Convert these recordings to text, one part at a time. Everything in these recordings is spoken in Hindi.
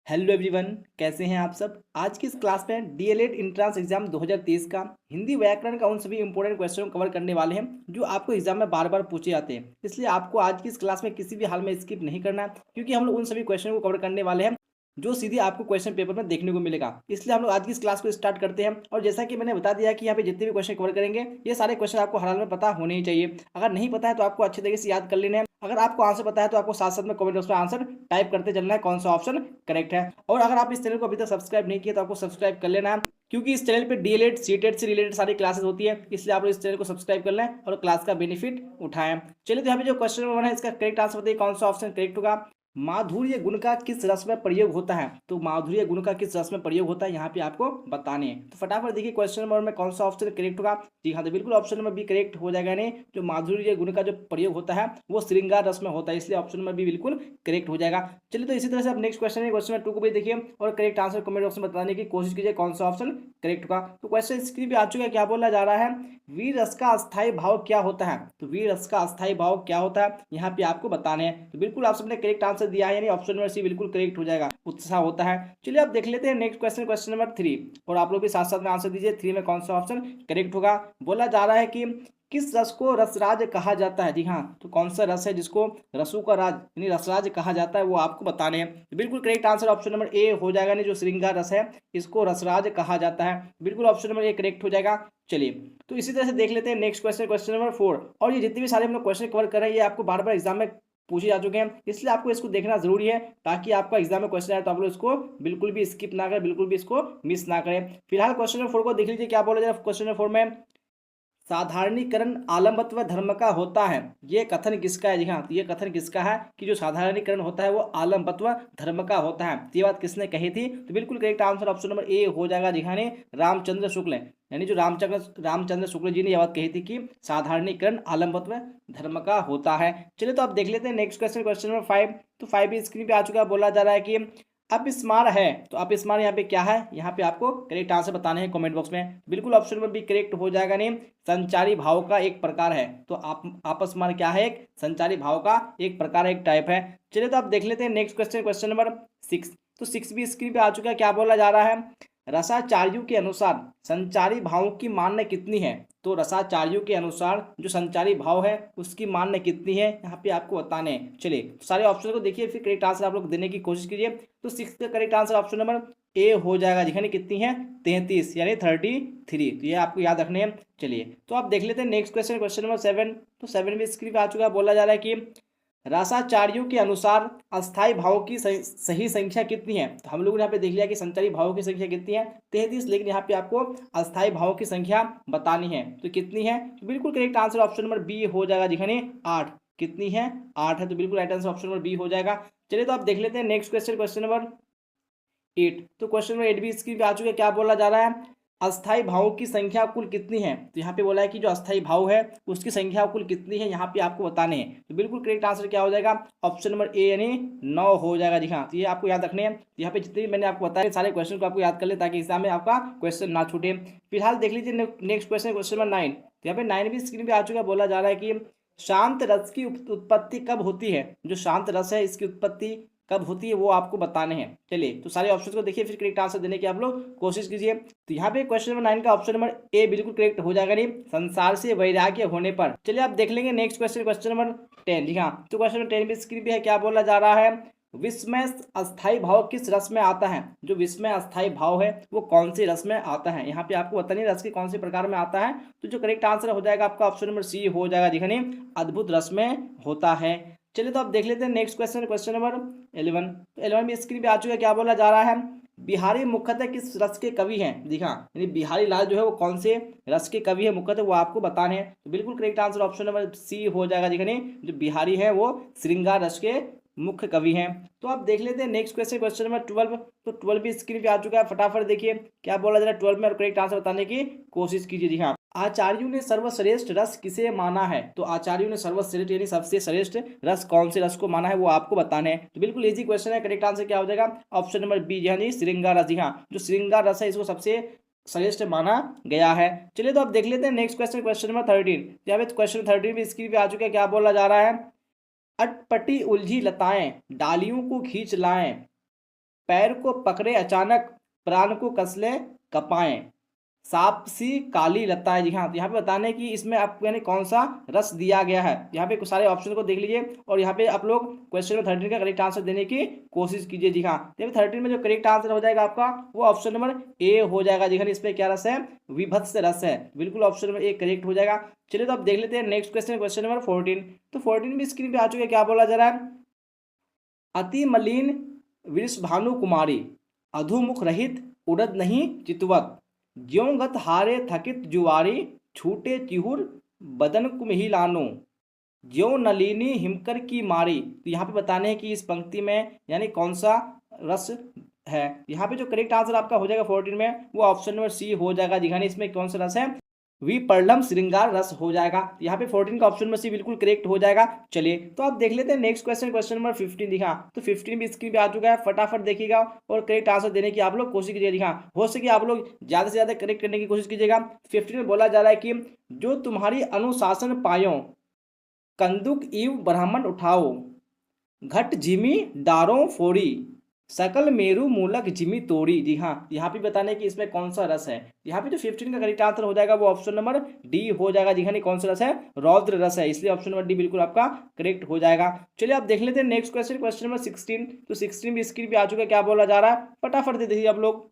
हेलो एवरीवन, कैसे हैं आप सब। आज की इस क्लास में डीएलएड एंट्रेंस एग्जाम 2023 का हिंदी व्याकरण का उन सभी इंपॉर्टेंट क्वेश्चन को कवर करने वाले हैं जो आपको एग्जाम में बार बार पूछे जाते हैं। इसलिए आपको आज की इस क्लास में किसी भी हाल में स्किप नहीं करना है, क्योंकि हम लोग उन सभी क्वेश्चन को कवर करने वाले हैं जो सीधे आपको क्वेश्चन पेपर में देखने को मिलेगा। इसलिए हम लोग आज की इस क्लास को स्टार्ट करते हैं। और जैसा कि मैंने बता दिया कि यहाँ पे जितने भी क्वेश्चन कवर करेंगे ये सारे क्वेश्चन आपको हर हाल में पता होने ही चाहिए। अगर नहीं पता है तो आपको अच्छे तरीके से याद कर लेना है। अगर आपको आंसर पता है तो आपको साथ साथ में कमेंट बॉक्स में आंसर टाइप करते चलना है कौन सा ऑप्शन करेक्ट है। और अगर आप इस चैनल को अभी तक सब्सक्राइब नहीं किया तो आपको सब्सक्राइब कर लेना है, क्योंकि इस चैनल पे डीएलएड सीटेट से रिलेटेड सारी क्लासेस होती है। इसलिए आप लोग इस चैनल को सब्सक्राइब कर लें और क्लास का बेनिफिट उठाएं। चलिए, तो यहाँ पे जो क्वेश्चन नंबर 1 है इसका करेक्ट आंसर बताइए कौन सा ऑप्शन करेक्ट होगा। माधुर्य गुण का किस रस में प्रयोग होता है। तो माधुर्य गुण का किस रस में प्रयोग होता है यहाँ पे आपको बताने हैं। तो फटाफट देखिए क्वेश्चन नंबर में कौन सा ऑप्शन करेक्ट होगा। जी हाँ, तो बिल्कुल ऑप्शन नंबर बी करेक्ट हो जाएगा। नहीं, जो माधुर्य गुण का जो प्रयोग होता है वो श्रृंगार रस में होता है, इसलिए ऑप्शन नंबर बी बिल्कुल करेक्ट हो जाएगा। चलिए, तो इसी तरह से अब नेक्स्ट क्वेश्चन है, क्वेश्चन नंबर 2 को भी देखिए और करेक्ट आंसर कमेंट बॉक्स में बताने की कोशिश कीजिए कौन सा ऑप्शन करेक्ट होगा। तो क्वेश्चन स्क्रीन पे आ चुका है, क्या बोला जा रहा है, वीर रस का अस्थायी भाव क्या होता है। तो वीर रस का अस्थायी भाव क्या होता है यहाँ पे आपको बताने हैं। तो बिल्कुल आप सबने करेक्ट आंसर दिया है, यानी ऑप्शन नंबर सी बिल्कुल करेक्ट हो जाएगा, उत्साह होता है। चलिए अब देख लेते हैं नेक्स्ट क्वेश्चन, क्वेश्चन नंबर 3। और आप लोग भी साथ साथ में आंसर दीजिए 3 में कौन सा ऑप्शन करेक्ट होगा। बोला जा रहा है कि किस रस को रसराज कहा जाता है। जी हाँ, तो कौन सा रस है जिसको रसों का राज यानी रसराज कहा जाता है वो आपको बताने हैं। तो बिल्कुल correct answer option number A हो जाएगा। नहीं, जो श्रृंगार रस है इसको रसराज कहा जाता है, बिल्कुल ऑप्शन नंबर ए करेक्ट हो जाएगा। चलिए, तो इसी तरह से देख लेते हैं नेक्स्ट क्वेश्चन, क्वेश्चन नंबर 4। और ये जितने भी सारे हम लोग क्वेश्चन कवर कर रहे हैं ये आपको बार बार एग्जाम में पूछे जा चुके हैं, इसलिए आपको इसको देखना जरूरी है ताकि आपका एग्जाम में क्वेश्चन आए तो आप लोग इसको बिल्कुल भी स्किप ना करें, बिल्कुल भी इसको मिस ना करें। फिलहाल क्वेश्चन नंबर 4 को देख लीजिए, क्या बोला जाए क्वेश्चन नंबर 4 में, साधारणीकरण आलम्बत्व धर्म का होता है। ये कथन किसका है। जी हाँ, तो ये कथन किसका है कि जो साधारणीकरण होता है वो आलम्बत्व धर्म का होता है। तो ये बात किसने कही थी। तो बिल्कुल correct answer option number A हो जाएगा। जी हाँ, रामचंद्र शुक्ल, यानी जो रामचंद्र शुक्ल जी ने यह बात कही थी कि साधारणीकरण आलम्बत्व धर्म का होता है। चलिए, तो आप देख लेते हैं नेक्स्ट क्वेश्चन, क्वेश्चन नंबर 5। तो 5 भी स्क्रीन पे आ चुका है। बोला जा रहा है कि अपस्मार है। तो अपस्मार यहाँ पे क्या है, यहाँ पे आपको करेक्ट आंसर बताने हैं कमेंट बॉक्स में। बिल्कुल ऑप्शन नंबर बी करेक्ट हो जाएगा। नहीं, संचारी भाव का एक प्रकार है। तो आप अपस्मार क्या है, एक संचारी भाव का एक प्रकार है, एक टाइप है। चलिए, तो आप देख लेते हैं नेक्स्ट क्वेश्चन, क्वेश्चन नंबर 6। तो 6 भी स्क्रीन पे आ चुका है। क्या बोला जा रहा है, रसाचार्यों के अनुसार संचारी भावों की मान्य कितनी है। तो रसाचार्यों के अनुसार जो संचारी भाव है उसकी मान्य कितनी है यहाँ पे आपको बताने हैं। चलिए, तो सारे ऑप्शन को देखिए फिर करेक्ट आंसर आप लोग देने की कोशिश कीजिए। तो 6 का correct answer option number A हो जाएगा। यानी कितनी है, 33 यानी 33। तो ये आपको याद रखने हैं। चलिए, तो आप देख लेते हैं नेक्स्ट क्वेश्चन, क्वेश्चन नंबर 7। तो 7 भी स्क्रीन पे आ चुका है। बोला जा रहा है कि रसाचार्यों के अनुसार अस्थाई भावों की सही संख्या कितनी है। तो हम लोग यहाँ पे देख लिया कि संचारी भावों की संख्या कितनी है, 33। लेकिन यहाँ पे आपको अस्थाई भावों की संख्या बतानी है, तो कितनी है। तो बिल्कुल correct answer option number B हो जाएगा। दिखाने 8, कितनी है, 8 है। तो बिल्कुल right answer option number B हो जाएगा। चलिए, तो आप देख लेते हैं नेक्स्ट क्वेश्चन, क्वेश्चन नंबर 8। तो क्वेश्चन नंबर 8 भी स्क्रीन पे आ चुके हैं। क्या बोला जा रहा है, अस्थाई भावों की संख्या कुल कितनी है। तो यहाँ पे बोला है कि जो अस्थाई भाव है उसकी संख्या कुल कितनी है यहाँ पे आपको बताने हैं। तो बिल्कुल करेक्ट आंसर क्या हो जाएगा, ऑप्शन नंबर ए यानी 9 हो जाएगा। जी हाँ, तो ये आपको याद रखने हैं। यहाँ पे जितने भी मैंने आपको बताया सारे क्वेश्चन को आपको याद कर ले ताकि एग्जाम में आपका क्वेश्चन ना छूटे। फिलहाल देख लीजिए नेक्स्ट क्वेश्चन, क्वेश्चन नंबर 9। तो यहाँ पे 9 भी स्क्रीन पे आ चुका है। बोला जा रहा है कि शांत रस की उत्पत्ति कब होती है। जो शांत रस है इसकी उत्पत्ति कब होती है वो आपको बताने हैं। चलिए, तो सारे ऑप्शन को देखिए फिर करेक्ट आंसर देने की आप लोग कोशिश कीजिए। तो यहाँ पे क्वेश्चन नंबर 9 का ऑप्शन नंबर ए बिल्कुल करेक्ट हो जाएगा। नहीं, संसार से वैराग्य होने पर। चलिए, आप देख लेंगे नेक्स्ट क्वेश्चन, क्वेश्चन नंबर 10। जी हाँ, तो क्वेश्चन नंबर 10 भी स्क्रीन पे है। क्या बोला जा रहा है, विस्मय अस्थाई भाव किस रस में आता है। जो विस्मय अस्थाई भाव है वो कौन से रस में आता है यहाँ पे आपको बतानी रस के कौन से प्रकार में आता है। तो जो करेक्ट आंसर हो जाएगा आपका ऑप्शन नंबर सी हो जाएगा। दिखाने अद्भुत रस में होता है। चलिए, तो आप देख लेते हैं नेक्स्ट क्वेश्चन, क्वेश्चन नंबर 11। तो 11 भी स्क्रीन पे आ चुका है। क्या बोला जा रहा है, बिहारी मुख्यतः किस रस के कवि हैं। दिखा, यानी बिहारी लाल जो है वो कौन से रस के कवि है मुख्यतः वो आपको बताने हैं। तो बिल्कुल correct answer option number C हो जाएगा। दिखने जो बिहारी है वो श्रृंगार रस के मुख्य कवि हैं। तो आप देख लेते हैं नेक्स्ट क्वेश्चन, क्वेश्चन नंबर 12। तो 12 भी स्क्रीन पे आ चुका है। फटाफट देखिए क्या बोला जा रहा है 12 में और करेक्ट आंसर बताने की कोशिश कीजिए। जी हाँ, आचार्यों ने सर्वश्रेष्ठ रस किसे माना है। तो आचार्यों ने सर्वश्रेष्ठ यानी सबसे श्रेष्ठ रस कौन से रस को माना है वो आपको बताने हैं। तो बिल्कुल इजी क्वेश्चन है। करेक्ट आंसर क्या हो जाएगा, ऑप्शन नंबर बी यानी श्रृंगार रस। जी हाँ, जो श्रृंगार रस है इसको सबसे श्रेष्ठ माना गया है। चलिए, तो आप देख लेते हैं नेक्स्ट क्वेश्चन, क्वेश्चन नंबर 13। यहाँ पे क्वेश्चन 13 भी स्क्रीन पे आ चुका है। क्या बोला जा रहा है, अटपटी उलझी लताएं डालियों को खींच लाएं पैर को पकड़े अचानक, प्राण को कसले कपाएं, सांप सी काली लता है। जी हाँ, तो यहाँ पे बताना है कि इसमें आपको यानी कौन सा रस दिया गया है। यहाँ पे सारे ऑप्शन को देख लीजिए और यहाँ पे आप लोग क्वेश्चन नंबर 13 का करेक्ट आंसर देने की कोशिश कीजिए। जी हाँ, तो 13 में जो करेक्ट आंसर हो जाएगा आपका वो ऑप्शन नंबर ए हो जाएगा। जी हाँ, इस पे क्या रस है, विभत्स रस है, बिल्कुल ऑप्शन नंबर ए करेक्ट हो जाएगा। चलिए तो अब देख लेते हैं नेक्स्ट क्वेश्चन, क्वेश्चन नंबर 14। तो 14 भी स्क्रीन पे आ चुके हैं, क्या बोला जा रहा है, अति मलिन वृषभानु कुमारी, अधुमुख रहित उड़द नहीं चितवत, ज्यों गत हारे थकित जुआरी, छूटे चिहुर बदन कुम्हिलानो, ज्यों नलिनी हिमकर की मारी। तो यहाँ पे बताने हैं कि इस पंक्ति में यानी कौन सा रस है। यहाँ पे जो करेक्ट आंसर आपका हो जाएगा 14 में वो ऑप्शन नंबर सी हो जाएगा। दिखाने इसमें कौन सा रस है, विपर्लम श्रृंगार रस हो जाएगा। यहाँ पे 14 का ऑप्शन में सी बिल्कुल करेक्ट हो जाएगा। चलिए तो आप देख लेते हैं नेक्स्ट क्वेश्चन, क्वेश्चन नंबर 15। दिखा तो 15 भी स्क्रीन पे आ चुका है, फटाफट देखिएगा और करेक्ट आंसर देने की आप लोग कोशिश कीजिएगा। दिखा हो सके आप लोग ज्यादा से ज्यादा करेक्ट करने की कोशिश कीजिएगा। 15 में बोला जा रहा है कि जो तुम्हारी अनुशासन पायो, कंदुक इव ब्राह्मण उठाओ, घट जिमी डारों फोड़ी, सकल मेरु मूलक जिमी तोड़ी। जी हाँ, यहाँ पे बताने कि इसमें कौन सा रस है। यहाँ पे जो 15 का करेक्ट आंसर हो जाएगा वो ऑप्शन नंबर डी हो जाएगा। जी हाँ, कौन सा रस है, रौद्र रस है, इसलिए ऑप्शन नंबर डी बिल्कुल आपका करेक्ट हो जाएगा। चलिए आप देख लेते हैं नेक्स्ट क्वेश्चन, क्वेश्चन नंबर 16। तो 16 भी स्क्रीन पे आ चुका है, क्या बोला जा रहा है, फटाफट दे दीजिए आप लोग।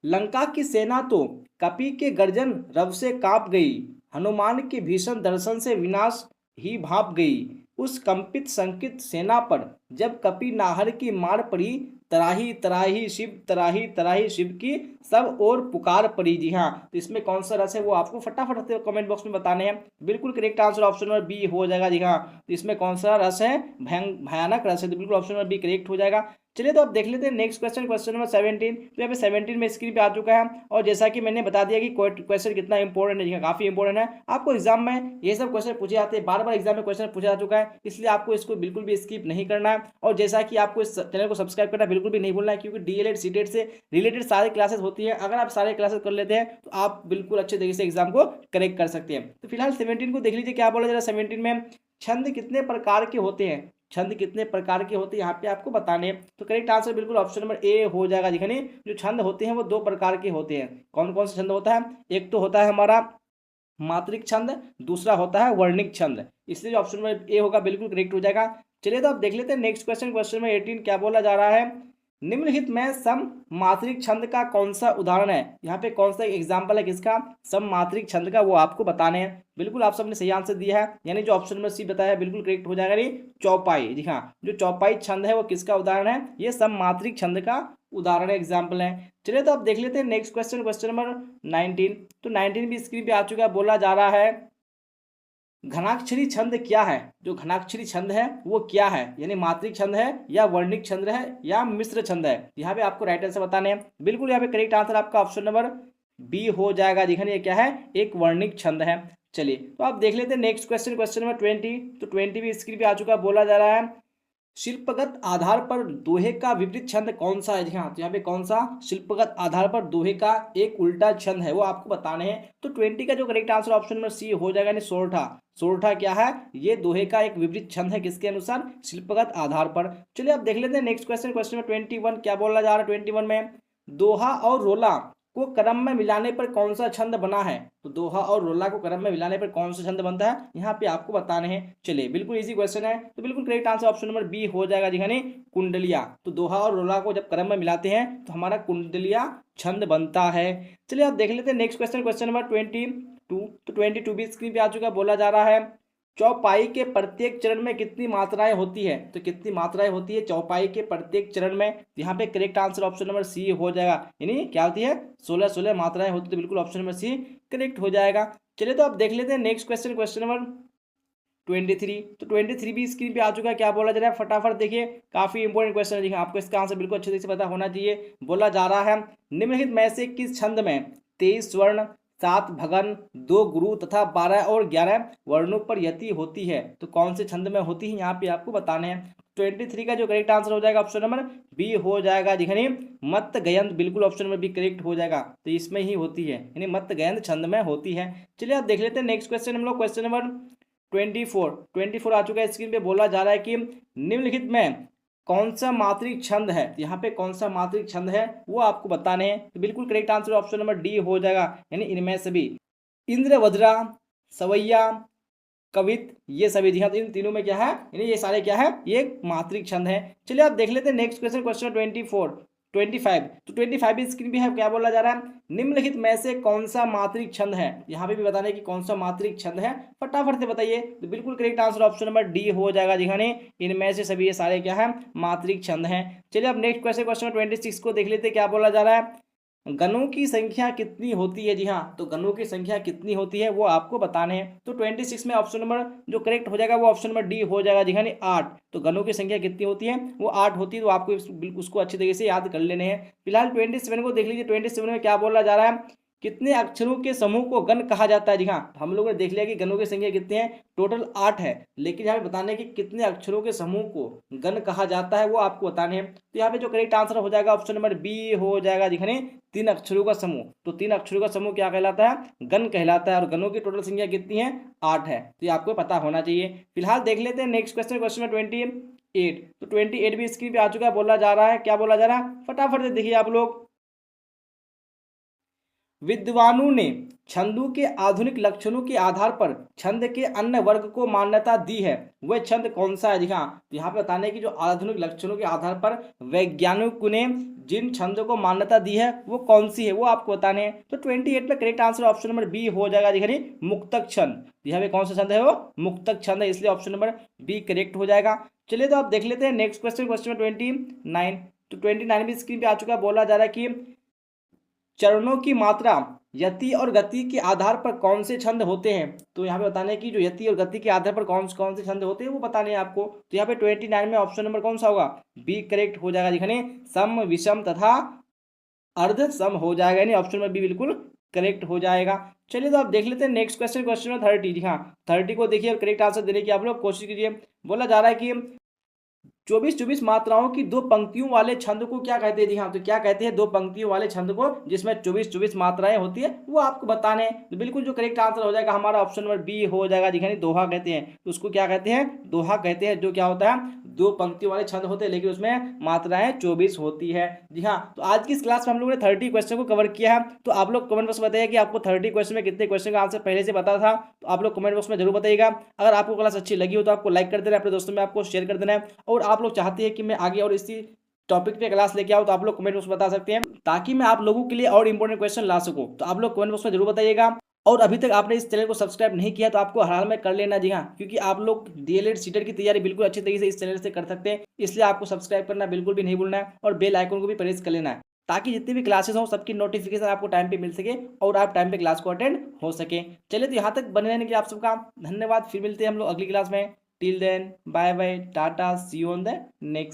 लंका की सेना तो कपि के गर्जन रव से कांप गई, हनुमान के भीषण दर्शन से विनाश ही भाप गई, उस कंपित संकित सेना पर जब कपि नाहर की मार पड़ी, तराही तराही शिव तराही तराही शिव की सब और पुकार पड़ी। जी हाँ, तो इसमें कौन सा रस है वो आपको फटाफट कमेंट बॉक्स में बताने हैं। बिल्कुल correct answer option number B हो जाएगा। जी हाँ, तो इसमें कौन सा रस है, भयानक रस है, तो बिल्कुल ऑप्शन नंबर बी करेक्ट हो जाएगा। चलिए तो आप देख लेते हैं नेक्स्ट क्वेश्चन, क्वेश्चन नंबर 17। तो यहाँ पे 17 में स्क्रीन पे आ चुका है और जैसा कि मैंने बता दिया कि क्वेश्चन कितना इंपॉर्टेंट है, काफी इंपॉर्टेंट है। आपको एग्जाम में ये सब क्वेश्चन पूछे जाते हैं, बार बार एग्जाम में क्वेश्चन पूछा जा चुका है, इसलिए आपको इसको बिल्कुल भी स्किप नहीं करना है। और जैसा कि आपको इस चैनल को सब्सक्राइब करना बिल्कुल भी नहीं भूलना है, क्योंकि डीएलएड सीटेट से रिलेटेड सारी क्लासेस होती है। अगर आप सारे क्लासेस कर लेते हैं तो आप बिल्कुल अच्छे तरीके से एग्जाम को करेक्ट कर सकते हैं। तो फिलहाल 17 को देख लीजिए, क्या बोला जा रहा है 17 में, छंद कितने प्रकार के होते हैं, छंद कितने प्रकार के होते हैं यहाँ पे आपको बताने हैं। तो करेक्ट आंसर बिल्कुल ऑप्शन नंबर ए हो जाएगा। दिखने जो छंद होते हैं वो दो प्रकार के होते हैं। कौन कौन सा छंद होता है, एक तो होता है हमारा मात्रिक छंद, दूसरा होता है वर्णिक छंद, इसलिए ऑप्शन नंबर ए होगा बिल्कुल करेक्ट हो जाएगा। चलिए तो आप देख लेते हैं नेक्स्ट क्वेश्चन, क्वेश्चन नंबर 18। क्या बोला जा रहा है, निम्नलिखित में सम मात्रिक छंद का कौन सा उदाहरण है। यहाँ पे कौन सा एग्जाम्पल है किसका, सम मात्रिक छंद का, वो आपको बताने हैं। बिल्कुल आप सबने सही आंसर दिया है, यानी जो ऑप्शन नंबर सी बताया है बिल्कुल करेक्ट हो जाएगा। नहीं चौपाई, जी हाँ, जो चौपाई छंद है वो किसका उदाहरण है, ये सम मात्रिक छंद का उदाहरण एग्जाम्पल है। चलिए तो आप देख लेते हैं नेक्स्ट क्वेश्चन, क्वेश्चन नंबर 19। तो 19 भी स्क्रीन पे आ चुका है, बोला जा रहा है घनाक्षरी छंद क्या है। जो घनाक्षरी छंद है वो क्या है, यानी मात्रिक छंद है या वर्णिक छंद है या मिश्र छंद है। यहाँ पे आपको राइट आंसर बताने हैं। बिल्कुल यहाँ पे करेक्ट आंसर आपका ऑप्शन नंबर बी हो जाएगा। दिखने ये क्या है, एक वर्णिक छंद है। चलिए तो आप देख लेते हैं नेक्स्ट क्वेश्चन, क्वेश्चन नंबर 20। तो 20 भी स्क्रीन पे आ चुका है, बोला जा रहा है शिल्पगत आधार पर दोहे का विपरीत छंद कौन सा है। हाँ, तो यहाँ पे कौन सा शिल्पगत आधार पर दोहे का एक उल्टा छंद है वो आपको बताने हैं। तो 20 का जो correct answer option number C हो जाएगा, यानी सोरठा। सोरठा क्या है, ये दोहे का एक विपरीत छंद है, किसके अनुसार, शिल्पगत आधार पर। चलिए आप देख लेते हैं नेक्स्ट क्वेश्चन, क्वेश्चन नंबर 21। क्या बोला जा रहा है 21 में, दोहा और रोला को क्रम में मिलाने पर कौन सा छंद बना है। तो दोहा और रोला को क्रम में मिलाने पर कौन सा छंद बनता है, यहाँ पे आपको बताने हैं। चलिए बिल्कुल इजी क्वेश्चन है, तो बिल्कुल correct answer option number B हो जाएगा। दिखाने कुंडलिया, तो दोहा और रोला को जब क्रम में मिलाते हैं तो हमारा कुंडलिया छंद बनता है। चलिए आप देख लेते हैं नेक्स्ट क्वेश्चन, क्वेश्चन नंबर 22। तो 22 भी स्क्रीन पे आ चुका, बोला जा रहा है चौपाई के प्रत्येक चरण में कितनी मात्राएं होती है। तो कितनी मात्राएं होती है चौपाई के प्रत्येक चरण में, यहाँ पे correct answer option number C हो जाएगा। यानी क्या होती है, 16 मात्राएं होती है, तो बिल्कुल ऑप्शन नंबर सी करेक्ट हो जाएगा। चलिए तो आप देख लेते हैं नेक्स्ट क्वेश्चन, क्वेश्चन नंबर 23। तो 23 भी स्क्रीन पे आ चुका है, क्या बोला जा रहा है फटाफट देखिए, काफी इंपॉर्टेंट क्वेश्चन है, आपको इसका आंसर बिल्कुल अच्छे से पता होना चाहिए। बोला जा रहा है निम्नलिखित में से किस छंद में 23 स्वर्ण, 7 भगन, 2 गुरु तथा 12 और 11 वर्णों पर यति होती है। तो कौन से छंद में होती है, यहाँ पे आपको बताने हैं। 23 का जो करेक्ट आंसर हो जाएगा ऑप्शन नंबर बी हो जाएगा। दिखने मत गयंत, बिल्कुल ऑप्शन नंबर बी करेक्ट हो जाएगा, तो इसमें ही होती है, यानी मत गयंत छंद में होती है। चलिए आप देख लेते हैं नेक्स्ट क्वेश्चन हम लोग, क्वेश्चन नंबर 24 आ चुका है स्क्रीन पे। बोला जा रहा है कि निम्नलिखित में कौन सा मात्रिक छंद है, तो यहाँ पे कौन सा मात्रिक छंद है वो आपको बताने हैं। तो बिल्कुल correct answer option number D हो जाएगा, यानी इनमें से भी इंद्र, वज्रा, सवैया, कवित, ये सभी जी हाँ। तो इन तीनों में क्या है, यानी ये सारे क्या है, ये मात्रिक छंद है। चलिए आप देख लेते हैं नेक्स्ट क्वेश्चन, क्वेश्चन 25। तो 25 स्क्रीन भी है, क्या बोला जा रहा है, निम्नलिखित में से कौन सा मात्रिक छंद है, यहाँ पे भी बताने की कौन सा मात्रिक छंद है, फटाफट से बताइए। तो बिल्कुल correct answer option number D हो जाएगा जी हाँ। इनमें से सभी ये सारे क्या है, मात्रिक छंद हैं। चलिए अब नेक्स्ट क्वेश्चन, क्वेश्चन 26 को देख लेते हैं, क्या बोला जा रहा है, गणों की संख्या कितनी होती है। जी हाँ, तो गणों की संख्या कितनी होती है वो आपको बताने हैं। तो 26 में ऑप्शन नंबर जो करेक्ट हो जाएगा वो ऑप्शन नंबर डी हो जाएगा जी हाँ, 8। तो गणों की संख्या कितनी होती है, वो 8 होती है। तो आपको उसको अच्छी तरीके से याद कर लेने हैं। फिलहाल 27 को देख लीजिए। 27 में क्या बोला जा रहा है, कितने अक्षरों के समूह को गण कहा जाता है। जी हाँ, हम लोगों ने देख लिया कि गणों की संख्या कितनी है, टोटल 8 है, लेकिन यहाँ पे बताने कि कितने अक्षरों के समूह को गण कहा जाता है वो आपको बताने हैं। तो यहाँ पे जो करेक्ट आंसर हो जाएगा ऑप्शन नंबर बी हो जाएगा। दिखाने 3 अक्षरों का समूह, तो 3 अक्षरों का समूह क्या कहलाता है, गण कहलाता है। और गणों की टोटल संख्या कितनी है, 8 है। तो ये आपको पता होना चाहिए। फिलहाल देख लेते हैं नेक्स्ट क्वेश्चन, क्वेश्चन नंबर 28। तो 28 भी स्क्रीन पे आ चुका है। बोला जा रहा है, क्या बोला जा रहा है, फटाफट से देखिए आप लोग। विद्वानों ने छंदों के आधुनिक लक्षणों के आधार पर छंद के अन्य वर्ग को मान्यता दी है, वह छंद कौन सा है। जी हाँ, तो यहाँ पे बताने की जो आधुनिक लक्षणों के आधार पर वैज्ञानिकों ने जिन छंदों को मान्यता दी है वो कौन सी है वो आपको बताने हैं। तो 28 में correct answer option number B हो जाएगा। जी मुक्तक छंद, यहाँ पे कौन सा छंद है, वो मुक्तक छंद है, इसलिए ऑप्शन नंबर बी करेक्ट हो जाएगा। चलिए तो आप देख लेते हैं नेक्स्ट क्वेश्चन, क्वेश्चन 29। तो 29 भी स्क्रीन पे आ चुका है। बोला जा रहा है कि चरणों की मात्रा, यति और गति के आधार पर कौन से छंद होते हैं। तो यहाँ पे बताने की जो यति और गति के आधार पर कौन कौन से छंद होते हैं वो बताने हैं आपको। तो यहाँ पे 29 में ऑप्शन नंबर कौन सा होगा, बी करेक्ट हो जाएगा। दिखाने सम, विषम तथा अर्ध सम हो जाएगा, यानी ऑप्शन नंबर बी बिल्कुल करेक्ट हो जाएगा। चलिए तो आप देख लेते हैं नेक्स्ट क्वेश्चन, क्वेश्चन नंबर 30। जी हाँ, 30 को देखिए और करेक्ट आंसर देने की आप लोग कोशिश कीजिए। बोला जा रहा है कि 24 मात्राओं की 2 पंक्तियों वाले छंद को क्या कहते हैं। जी हाँ, तो क्या कहते हैं, 2 पंक्तियों वाले छंद को जिसमें 24 मात्राएं होती है वो आपको बताने हैं। तो बिल्कुल जो करेक्ट आंसर हो जाएगा हमारा ऑप्शन नंबर बी हो जाएगा। दिखाने दोहा कहते हैं, तो उसको क्या कहते हैं, दोहा कहते हैं। जो क्या होता है, 2 पंक्तियों वाले छंद होते हैं, लेकिन उसमें मात्राएं 24 होती है। जी हाँ, तो आज की इस क्लास में हम लोगों ने 30 क्वेश्चन को कवर किया है। तो आप लोग कमेंट बॉक्स में बताइए कि आपको 30 क्वेश्चन में कितने क्वेश्चन का आंसर पहले से पता था। तो आप लोग कमेंट बॉक्स में जरूर बताइएगा। अगर आपको क्लास अच्छी लगी हो तो आपको लाइक कर देना है, अपने दोस्तों में आपको शेयर कर देना है। और आप लोग चाहते हैं कि मैं आगे और इसी टॉपिक पे क्लास लेके आओ तो आप लोग कमेंट बॉक्स में बता सकते हैं, ताकि मैं आप लोगों के लिए और इंपॉर्टेंट क्वेश्चन ला सकूं। तो आप लोग कमेंट बॉक्स में जरूर बताइएगा। और अभी तक आपने इस चैनल को सब्सक्राइब नहीं किया तो आपको हाल में कर लेना। जी हाँ, क्योंकि आप लोग डीएलएड सीटेट की तैयारी बिल्कुल अच्छी तरीके से इस चैनल से कर सकते हैं, इसलिए आपको सब्सक्राइब करना बिल्कुल भी नहीं भूलना है और बेल आइकन को भी प्रेस कर लेना है, ताकि जितनी भी क्लासेस हो सबकी नोटिफिकेशन आपको टाइम पे मिल सके और आप टाइम पे क्लास को अटेंड हो सके। चलिए तो यहाँ तक बने रहने के लिए आप सबका धन्यवाद। फिर मिलते हैं हम लोग अगली क्लास में। टिल देन बाय बाय, टाटा, see you on the next.